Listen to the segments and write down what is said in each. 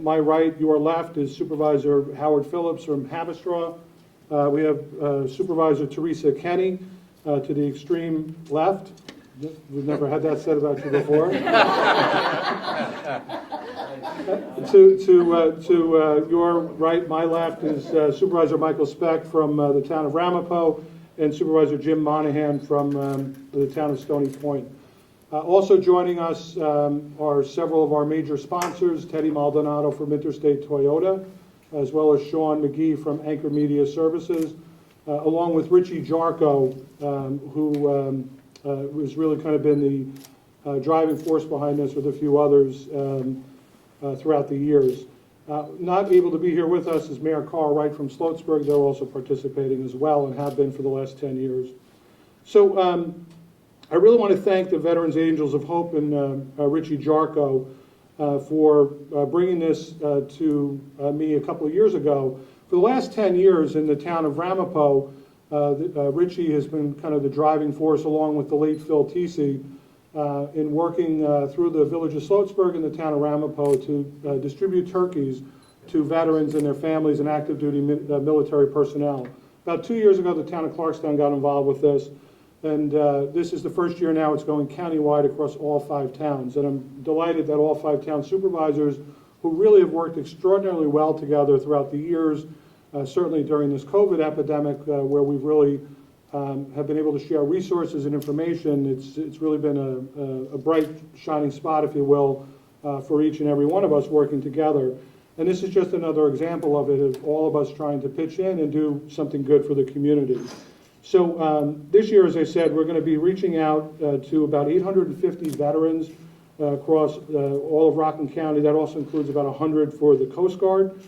my right, your left, is Supervisor Howard Phillips from Haverstraw. We have Supervisor Teresa Kenny to the extreme left. We've never had that said about you before. To your right, my left, is Supervisor Michael Speck from the town of Ramapo, and Supervisor Jim Monahan from the town of Stony Point. Also joining us are several of our major sponsors, Teddy Maldonado from Interstate Toyota, as well as Sean McGee from Anchor Media Services, along with Richie Jarko, who has really kind of been the driving force behind this with a few others throughout the years. Not able to be here with us is Mayor Carl Wright from Sloatsburg. They're also participating as well and have been for the last 10 years. So I really want to thank the Veterans Angels of Hope and Richie Jarko for bringing this to me a couple of years ago. For the last 10 years in the town of Ramapo, Richie has been kind of the driving force, along with the late Phil Tisi, in working through the Village of Sloatsburg and the town of Ramapo to distribute turkeys to veterans and their families and active duty military personnel. About 2 years ago, the town of Clarkstown got involved with this, and this is the first year now it's going countywide across all 5 towns. And I'm delighted that all 5 town supervisors, who really have worked extraordinarily well together throughout the years, certainly during this COVID epidemic, where we've really have been able to share resources and information. It's really been a bright, shining spot, if you will, for each and every one of us working together. And this is just another example of it, of all of us trying to pitch in and do something good for the community. So this year, as I said, we're going to be reaching out to about 850 veterans across all of Rockland County. That also includes about 100 for the Coast Guard.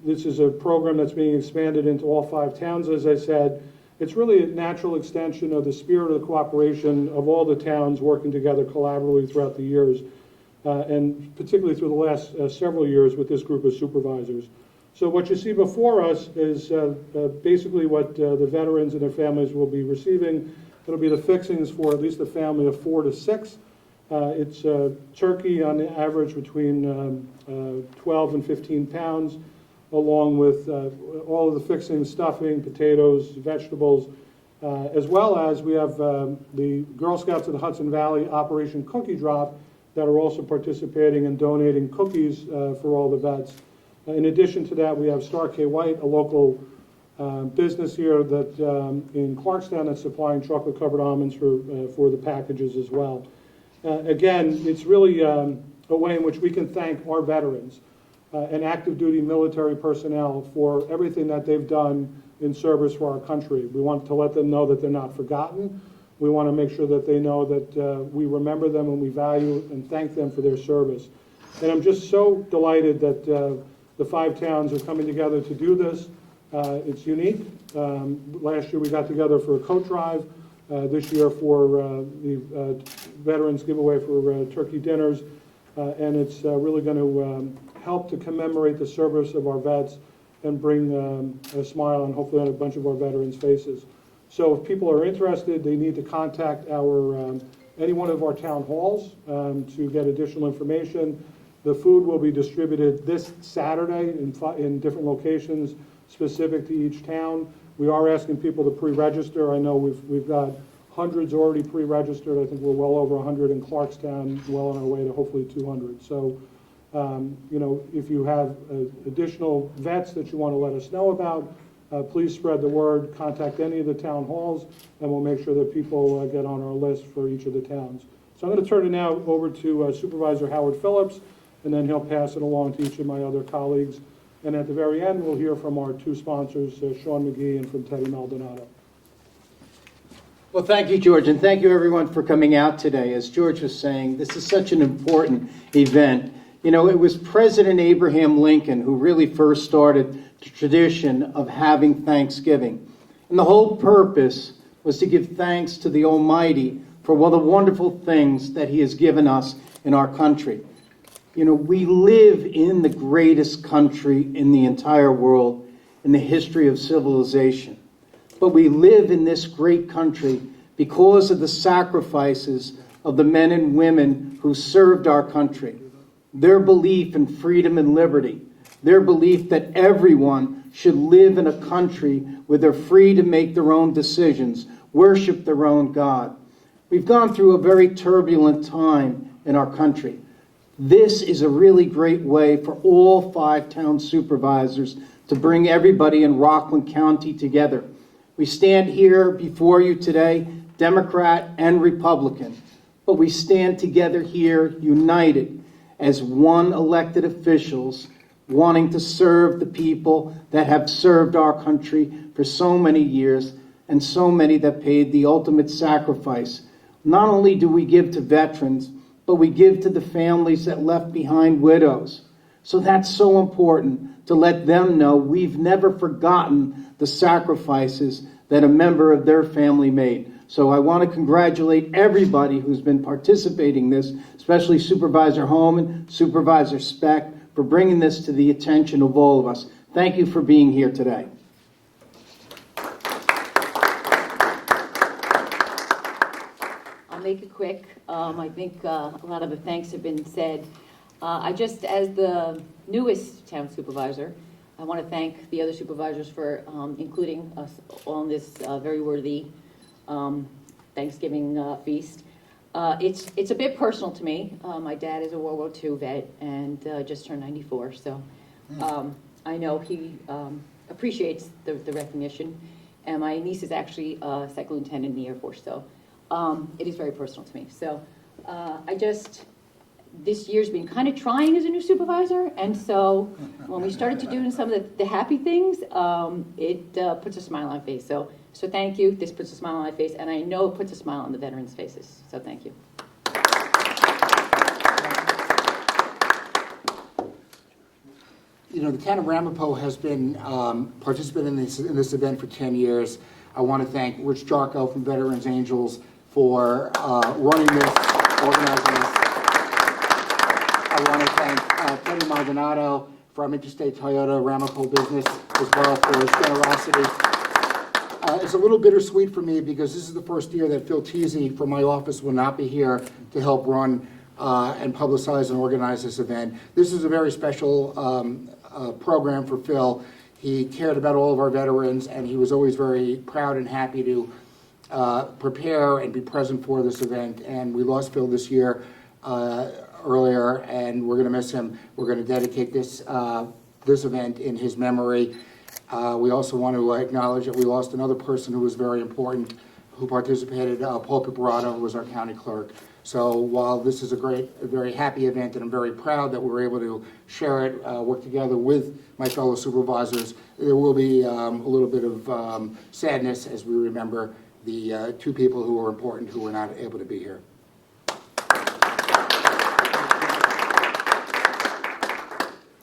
This is a program that's being expanded into all 5 towns, as I said. It's really a natural extension of the spirit of the cooperation of all the towns working together collaboratively throughout the years, and particularly through the last several years with this group of supervisors. So what you see before us is basically what the veterans and their families will be receiving. It'll be the fixings for at least a family of 4 to 6. It's turkey on the average between 12 and 15 pounds, along with all of the fixings, stuffing, potatoes, vegetables, as well as we have the Girl Scouts of the Hudson Valley Operation Cookie Drop that are also participating and donating cookies for all the vets. In addition to that, we have Star K White, a local business here that in Clarkstown that's supplying chocolate-covered almonds for the packages as well. Again, it's really a way in which we can thank our veterans and active duty military personnel for everything that they've done in service for our country. We want to let them know that they're not forgotten. We want to make sure that they know that we remember them and we value and thank them for their service. And I'm just so delighted that the 5 towns are coming together to do this. It's unique. Last year we got together for a coat drive. This year for the Veterans Giveaway for turkey dinners. And it's really going to help to commemorate the service of our vets and bring a smile and hopefully on a bunch of our veterans' faces. So if people are interested, they need to contact any one of our town halls to get additional information. The food will be distributed this Saturday in different locations specific to each town. We are asking people to pre-register. I know we've got hundreds already pre-registered. I think we're well over 100 in Clarkstown, well on our way to hopefully 200. So, you know, if you have additional vets that you want to let us know about, please spread the word, contact any of the town halls, and we'll make sure that people get on our list for each of the towns. So I'm going to turn it now over to Supervisor Howard Phillips, and then he'll pass it along to each of my other colleagues. And at the very end, we'll hear from our 2 sponsors, Sean McGee and from Teddy Maldonado. Well, thank you, George, and thank you, everyone, for coming out today. As George was saying, this is such an important event. You know, it was President Abraham Lincoln who really first started the tradition of having Thanksgiving. And the whole purpose was to give thanks to the Almighty for all the wonderful things that He has given us in our country. You know, we live in the greatest country in the entire world in the history of civilization. But we live in this great country because of the sacrifices of the men and women who served our country. their belief in freedom and liberty, their belief that everyone should live in a country where they're free to make their own decisions, worship their own God. We've gone through a very turbulent time in our country. This is a really great way for all 5 town supervisors to bring everybody in Rockland County together. We stand here before you today, Democrat and Republican, but we stand together here united as one elected officials wanting to serve the people that have served our country for so many years and so many that paid the ultimate sacrifice. Not only do we give to veterans, but we give to the families that left behind widows. So that's so important to let them know we've never forgotten the sacrifices that a member of their family made. So I want to congratulate everybody who's been participating in this, especially Supervisor Holman, Supervisor Speck, for bringing this to the attention of all of us. Thank you for being here today. I'll make it quick. I think a lot of the thanks have been said. As the newest town supervisor, I want to thank the other supervisors for including us on this very worthy Thanksgiving feast. It's a bit personal to me. My dad is a World War II vet and just turned 94, so I know he appreciates the recognition. And my niece is actually a second lieutenant in the Air Force, so it is very personal to me. So this year's been kind of trying as a new supervisor, and so when we started to do some of the happy things, it puts a smile on my face. So thank you. This puts a smile on my face, and I know it puts a smile on the veterans' faces. So thank you. You know, the town of Ramapo has been participating in this event for 10 years. I want to thank Rich Jarko from Veterans Angels for running this, organizing this. I want to thank Teddy Maldonado from Interstate Toyota Ramapo Business as well for his generosity. It's a little bittersweet for me because this is the first year that Phil Teasy from my office will not be here to help run and publicize and organize this event. This is a very special program for Phil. He cared about all of our veterans, and he was always very proud and happy to prepare and be present for this event. And we lost Phil this year earlier, and we're going to miss him. We're going to dedicate this event in his memory. We also want to acknowledge that we lost another person who was very important, who participated, Paul Piparato, who was our county clerk. So while this is a very happy event, and I'm very proud that we were able to share it, work together with my fellow supervisors, there will be a little bit of sadness as we remember the 2 people who were important who were not able to be here.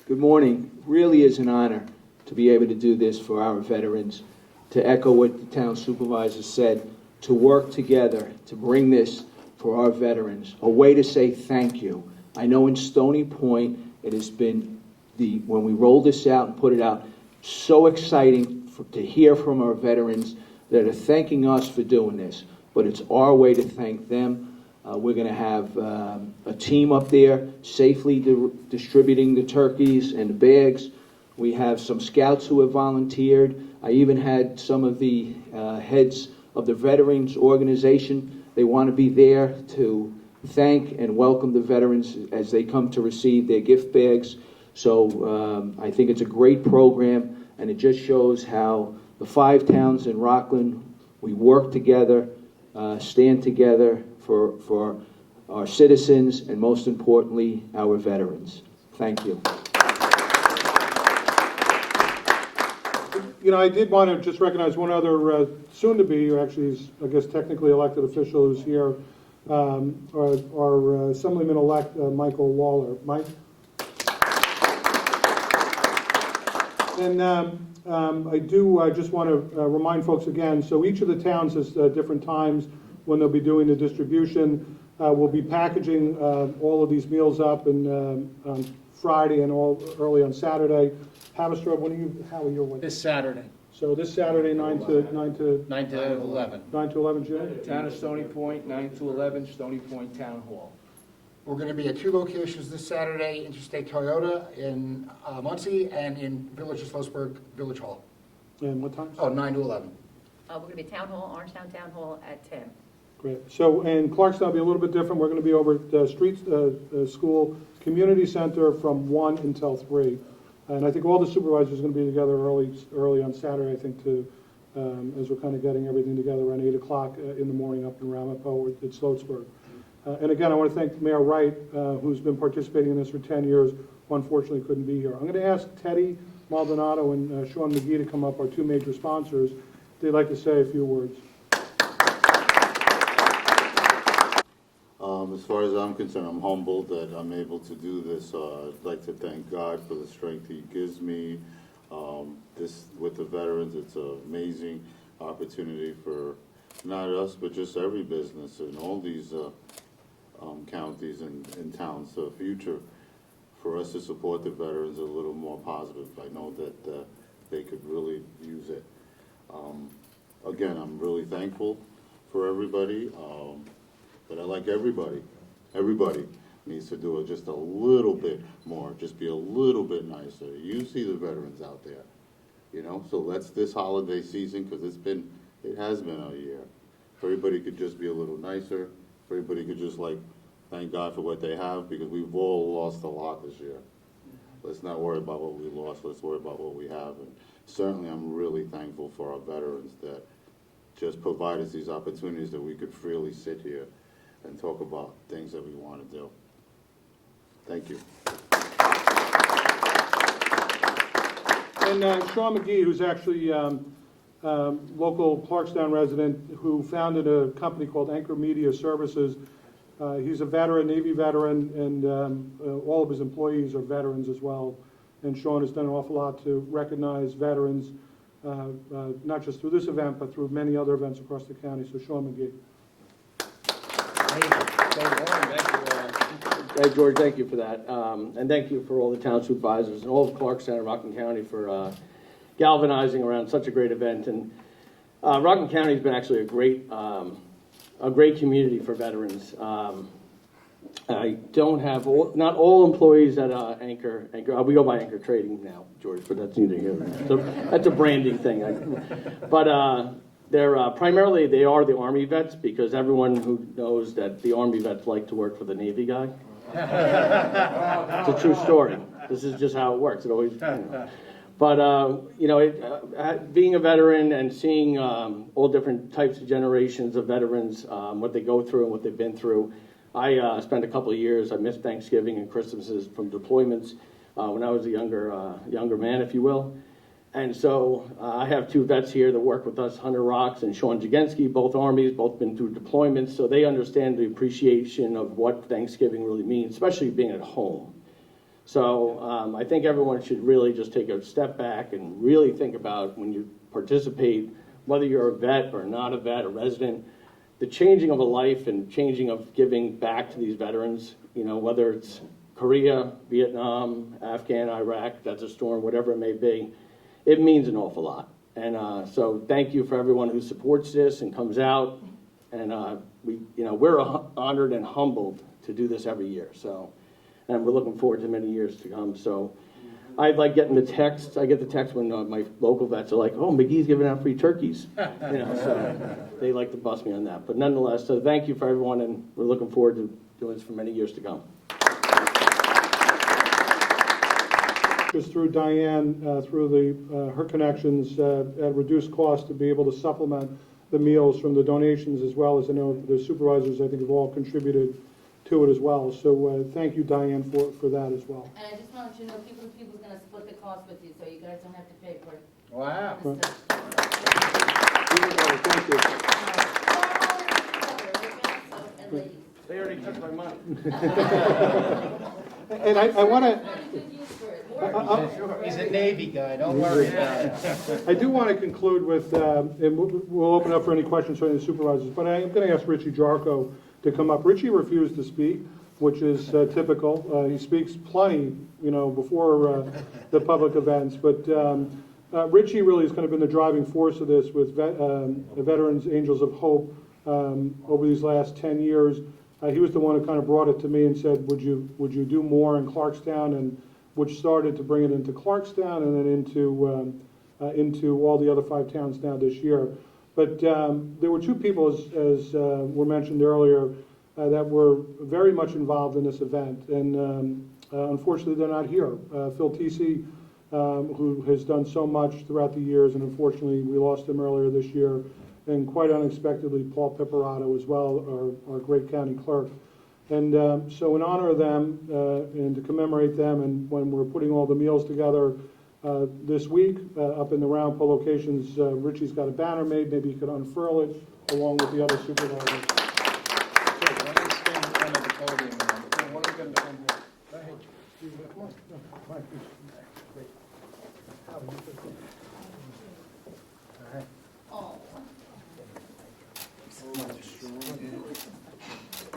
Good morning. Really is an honor to be able to do this for our veterans, to echo what the town supervisor said, to work together to bring this for our veterans, a way to say thank you. I know in Stony Point it has been, when we roll this out and put it out, so exciting to hear from our veterans that are thanking us for doing this, but it's our way to thank them. We're going to have a team up there safely distributing the turkeys and the bags. We have some scouts who have volunteered. I even had some of the heads of the Veterans Organization. They want to be there to thank and welcome the veterans as they come to receive their gift bags. So I think it's a great program, and it just shows how the 5 towns in Rockland, we work together, stand together for our citizens, and most importantly, our veterans. Thank you. You know, I did want to just recognize one other soon-to-be, who actually is, I guess, technically elected official who's here, our Assemblyman-elect Michael Waller. Mike? And I just want to remind folks again, so each of the towns has different times when they'll be doing the distribution. We'll be packaging all of these meals up on Friday and all early on Saturday. Haverstraw, how are you? This Saturday, So this Saturday, 9 to 9 to 11. 9 to 11, Jim? Town of Stony Point, 9 to 11, Stony Point Town Hall. We're going to be at 2 locations this Saturday, Interstate Toyota in Muncie and in Village of Sloatsburg, Village Hall. And what times? Oh, 9 to 11. We're going to be at Town Hall, Orangetown Town Hall at 10. Great. So, and Clarkston will be a little bit different. We're going to be over at School Community Center from 1 until 3. And I think all the supervisors are going to be together early on Saturday, I think, as we're kind of getting everything together around 8 o'clock in the morning up in Ramapo at Sloatsburg. And again, I want to thank Mayor Wright, who's been participating in this for 10 years, who unfortunately couldn't be here. I'm going to ask Teddy Maldonado and Sean McGee to come up, our 2 major sponsors. They'd like to say a few words. As far as I'm concerned, I'm humbled that I'm able to do this. I'd like to thank God for the strength He gives me. This with the veterans, it's an amazing opportunity for not us, but just every business in all these counties and towns. So future for us to support the veterans a little more positive. I know that they could really use it. Again, I'm really thankful for everybody. But I like everybody needs to do it just a little bit more, just be a little bit nicer. You see the veterans out there, you know, so let's this holiday season, because it has been a year. If everybody could just be a little nicer, if everybody could just thank God for what they have, because we've all lost a lot this year. Let's not worry about what we lost, let's worry about what we have. And certainly I'm really thankful for our veterans that just provide us these opportunities that we could freely sit here and talk about things that we want to do. Thank you. And Sean McGee, who's actually local Clarkstown resident, who founded a company called Anchor Media Services. He's a veteran, Navy veteran, and all of his employees are veterans as well. And Sean has done an awful lot to recognize veterans, not just through this event, but through many other events across the county. So Sean McGee. Hey, George, thank you for that. And thank you for all the town supervisors and all of Clarkstown and Rockland County for galvanizing around such a great event. And Rockland County has been actually a great community for veterans. I don't have, not all employees at Anchor, we go by Anchor Trading now, George, but that's neither here nor there. So that's a branding thing. They're primarily, they are the Army vets, because everyone who knows that the Army vets like to work for the Navy guy. It's a true story. This is just how it works. It always, But, being a veteran and seeing all different types of generations of veterans, what they go through and what they've been through. I spent a couple of years, I missed Thanksgiving and Christmases from deployments when I was a younger man, if you will. And so I have 2 vets here that work with us, Hunter Rocks and Sean Jaginski, both Armies, both been through deployments, so they understand the appreciation of what Thanksgiving really means, especially being at home. So I think everyone should really just take a step back and really think about when you participate, whether you're a vet or not a vet, a resident, the changing of a life and changing of giving back to these veterans, whether it's Korea, Vietnam, Afghan, Iraq, Desert Storm, whatever it may be. It means an awful lot. And so thank you for everyone who supports this and comes out. And we're honored and humbled to do this every year. So, and we're looking forward to many years to come. So I like getting the texts. I get the text when my local vets are like, "Oh, McGee's giving out free turkeys." So they like to bust me on that. But nonetheless, so thank you for everyone, and we're looking forward to doing this for many years to come. Just through Diane, through her connections at reduced cost, to be able to supplement the meals from the donations, as well as I know the supervisors, I think, have all contributed to it as well. So thank you, Diane, for that as well. And I just wanted you to know, People to People is going to split the cost with you, so you guys don't have to pay for it. Wow. They already took my money. And I want to. He's a Navy guy, don't worry about it. I do want to conclude with, and we'll open up for any questions from the supervisors, but I am going to ask Richie Jarko to come up. Richie refused to speak, which is typical. He speaks plenty, before the public events, but Richie really has kind of been the driving force of this with the Veterans Angels of Hope over these last 10 years. he was the one who kind of brought it to me and said, would you do more in Clarkstown, and which started to bring it into Clarkstown and then into all the other 5 towns now this year. But there were 2 people, as were mentioned earlier, that were very much involved in this event, and unfortunately they're not here. Phil Tisi, who has done so much throughout the years, and unfortunately we lost him earlier this year, and quite unexpectedly Paul Pipperato as well, our great county clerk. And so in honor of them and to commemorate them, and when we're putting all the meals together this week up in the Round Pole locations, Richie's got a banner made. Maybe you could unfurl it along with the other supervisors.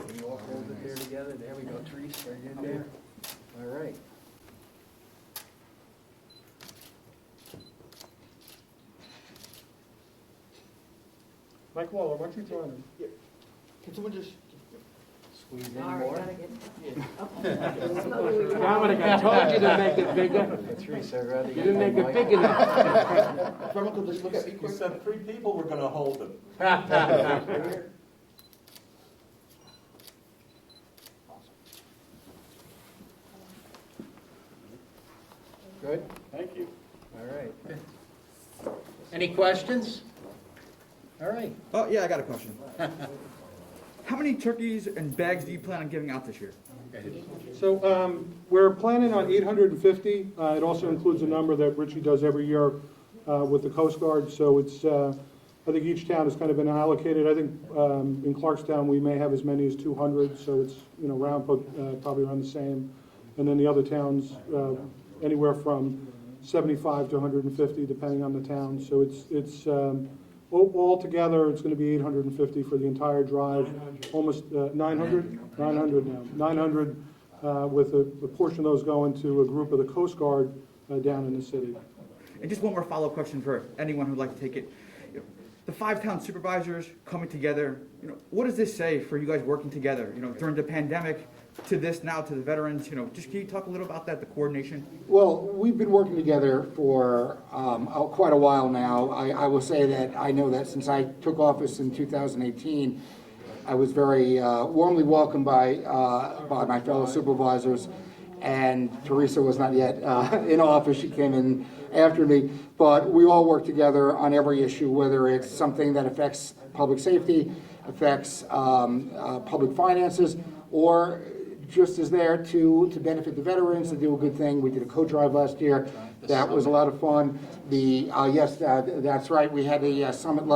We all hold it there together. There we go, Therese, right in there. All right. Mike Waller, why don't you join us? Can someone just squeeze in All right, more? gotta get- Dominic, I told you to make it bigger. Therese, I'd rather You didn't make it big enough. If everyone could just look at me You quick. said 3 people were gonna hold them. Good? Thank you. All right. Any questions? All right. Oh, yeah, I got a question. How many turkeys and bags do you plan on giving out this year? So we're planning on 850. It also includes a number that Richie does every year with the Coast Guard. So it's, I think each town has kind of been allocated. I think in Clarkstown we may have as many as 200. So it's, Round probably around the same. And then the other towns, anywhere from 75 to 150, depending on the town. So it's all together, it's going to be 850 for the entire drive. Almost 900? 900 now. 900 with a portion of those going to a group of the Coast Guard down in the city. And just one more follow-up question for anyone who'd like to take it. The 5 town supervisors coming together, what does this say for you guys working together, during the pandemic to this now, to the veterans, just can you talk a little about that, the coordination? Well, we've been working together for quite a while now. I will say that I know that since I took office in 2018, I was very warmly welcomed by my fellow supervisors, and Teresa was not yet in office. She came in after me, but we all work together on every issue, whether it's something that affects public safety, affects public finances, or just is there to benefit the veterans, to do a good thing. We did a coat drive last year. That was a lot of fun. Yes, that's right. We had a summit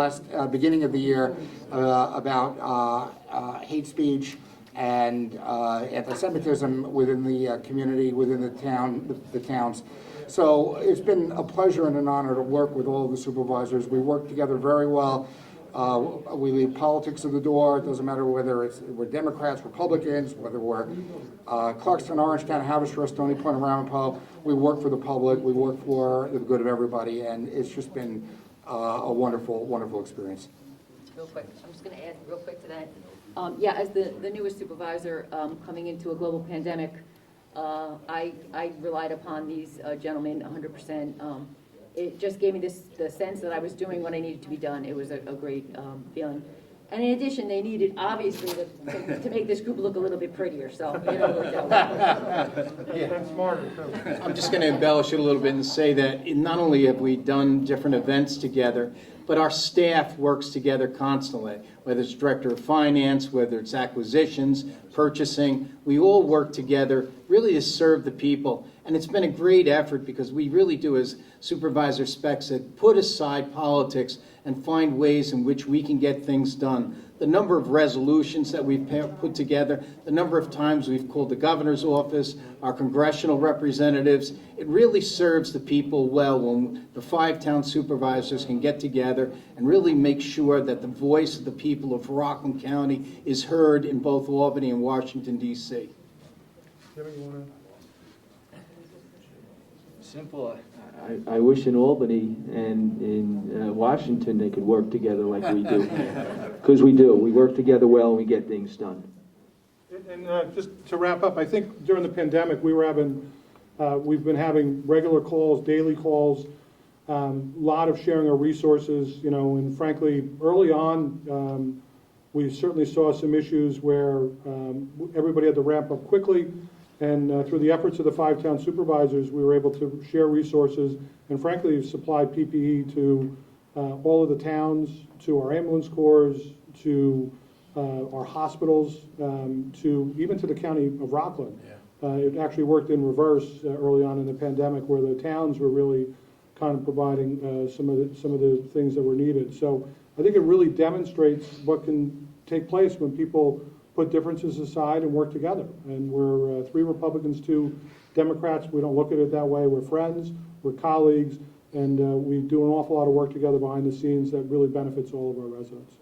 beginning of the year about hate speech and anti-Semitism within the community, within the towns. So it's been a pleasure and an honor to work with all of the supervisors. We work together very well. We leave politics at the door. It doesn't matter whether we're Democrats, Republicans, whether we're Clarkston, Orangetown, Haverstraw, Stony Point, and Ramapo. We work for the public. We work for the good of everybody, and it's just been a wonderful, wonderful experience. Real quick, I'm just gonna add real quick to that. Yeah, as the newest supervisor coming into a global pandemic, I relied upon these gentlemen 100%. It just gave me the sense that I was doing what I needed to be done. It was a great feeling. And in addition, they needed, obviously, to make this group look a little bit prettier, so it all worked out well. And smarter, too. I'm just going to embellish it a little bit and say that not only have we done different events together, but our staff works together constantly, whether it's director of finance, whether it's acquisitions, purchasing. We all work together really to serve the people. And it's been a great effort because we really do, as Supervisor Speck said, put aside politics and find ways in which we can get things done. The number of resolutions that we've put together, the number of times we've called the governor's office, our congressional representatives, it really serves the people well when the 5 town supervisors can get together and really make sure that the voice of the people of Rockland County is heard in both Albany and Washington, D.C. Jimmy, you want to? Simple. I wish in Albany and in Washington they could work together like we do. Because we do. We work together well and we get things done. And just to wrap up, I think during the pandemic, we've been having regular calls, daily calls, a lot of sharing of resources, and frankly, early on, we certainly saw some issues where everybody had to ramp up quickly, and through the efforts of the 5 town supervisors, we were able to share resources and frankly supply PPE to all of the towns, to our ambulance corps, to our hospitals, even to the county of Rockland. It actually worked in reverse early on in the pandemic, where the towns were really kind of providing some of the things that were needed. So I think it really demonstrates what can take place when people put differences aside and work together. And we're 3 Republicans, 2 Democrats. We don't look at it that way. We're friends, we're colleagues, and we do an awful lot of work together behind the scenes that really benefits all of our residents.